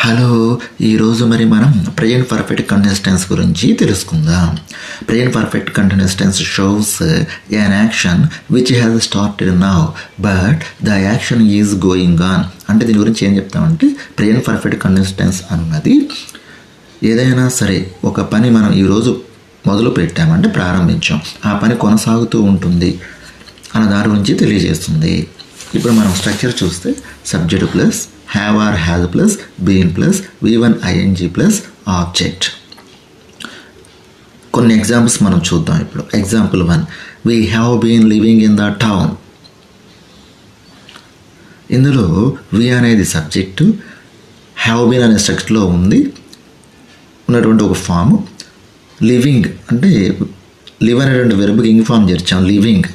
Hello, ఈరోజు మనం present perfect continuous tense గురించి తెలుసుకుందాం. Present perfect continuous tense shows an action which has started now but the action is going on. అంటే దీని గురించి ఏం చెప్తామంటే ప్రెజెంట్ పర్ఫెక్ట్ కంటిన్యూస్ టెన్స్ అన్నది ఏదైనా సరే ఒక పని మనం ఈరోజు మొదలు పెట్టామంటే ప్రారంభించాం, ఆ పని కొనసాగుతూ ఉంటుంది అన్న దాని గురించి తెలియజేస్తుంది. ఇప్పుడు మనం స్ట్రక్చర్ చూస్తే subject plus have or has plus been plus v1 ing plus object. కొన్ని ఎగ్జాంపుల్స్ మనం చూద్దాం. ఇప్పుడు example 1, we have been living in the town. ఇందులో we అనేది సబ్జెక్టు, have been అనే స్ట్రక్చర్లో ఉన్నటువంటి ఒక ఫాము. లివింగ్ అంటే లివ్ అనేటువంటి వెర్బ్కి ఇంగ్ ఫామ్ చేర్చాం, living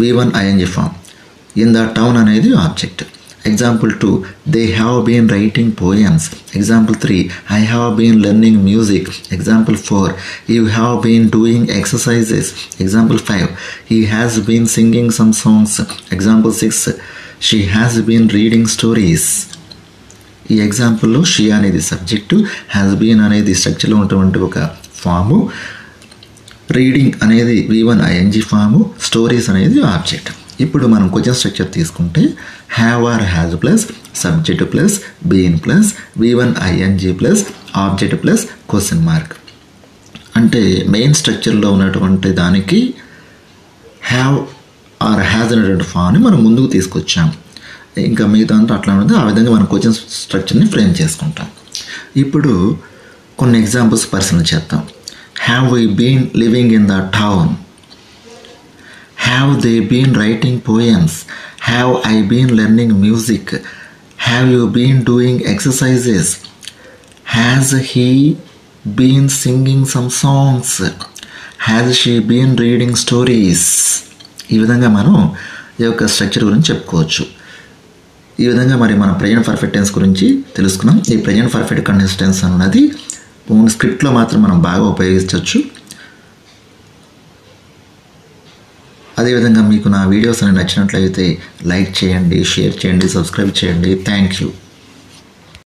v1 ing form. In the town అనేది object. Example 2, they have been writing poems. Example 3, I have been learning music. Example 4, you have been doing exercises. Example 5, he has been singing some songs. Example 6, she has been reading stories. ఈ ఎగ్జాంపుల్లో she అనేది subject, has been అనేది స్ట్రక్చర్లో ఉన్నటువంటి ఒక form, reading అనేది v1 ing form, stories అనేది object. ఇప్పుడు మనం క్వశ్చన్ స్ట్రక్చర్ తీసుకుంటే have or has plus subject plus been plus v1 ing plus object plus question mark. అంటే మెయిన్ స్ట్రక్చర్లో ఉన్నటువంటి దానికి హ్యావ్ ఆర్ హ్యాజ్ అనేటువంటి ఫామ్ని మనం ముందుకు తీసుకొచ్చాం. ఇంకా మిగతా అంతా అట్లా ఉంటుంది. ఆ విధంగా మనం క్వశ్చన్ స్ట్రక్చర్ని ఫ్రేమ్ చేసుకుంటాం. ఇప్పుడు కొన్ని ఎగ్జాంపుల్స్ పరిశీలన చేద్దాం. Have we been living in the town. Have they been writing poems? Have I been learning music? Have you been doing exercises? Has he been singing some songs? Has she been reading stories? ఈ విధంగా మనం ఈ యొక్క structure గురించి చెప్పుకోవచ్చు. ఈ విధంగా మనం ప్రెజెంట్ పర్ఫెక్ట్ టెన్స్ గురించి తెలుసుకున్నాం. ఈ ప్రెజెంట్ పర్ఫెక్ట్ కంటిన్యూస్ టెన్స్ అన్నది ఓన్ స్క్రిప్ట్లో మాత్రం మనం బాగా ఉపయోగించవచ్చు. అదేవిధంగా మీకు నా వీడియోస్ అనేవి నచ్చినట్లయితే లైక్ చేయండి, షేర్ చేయండి, సబ్స్క్రైబ్ చేయండి. Thank you.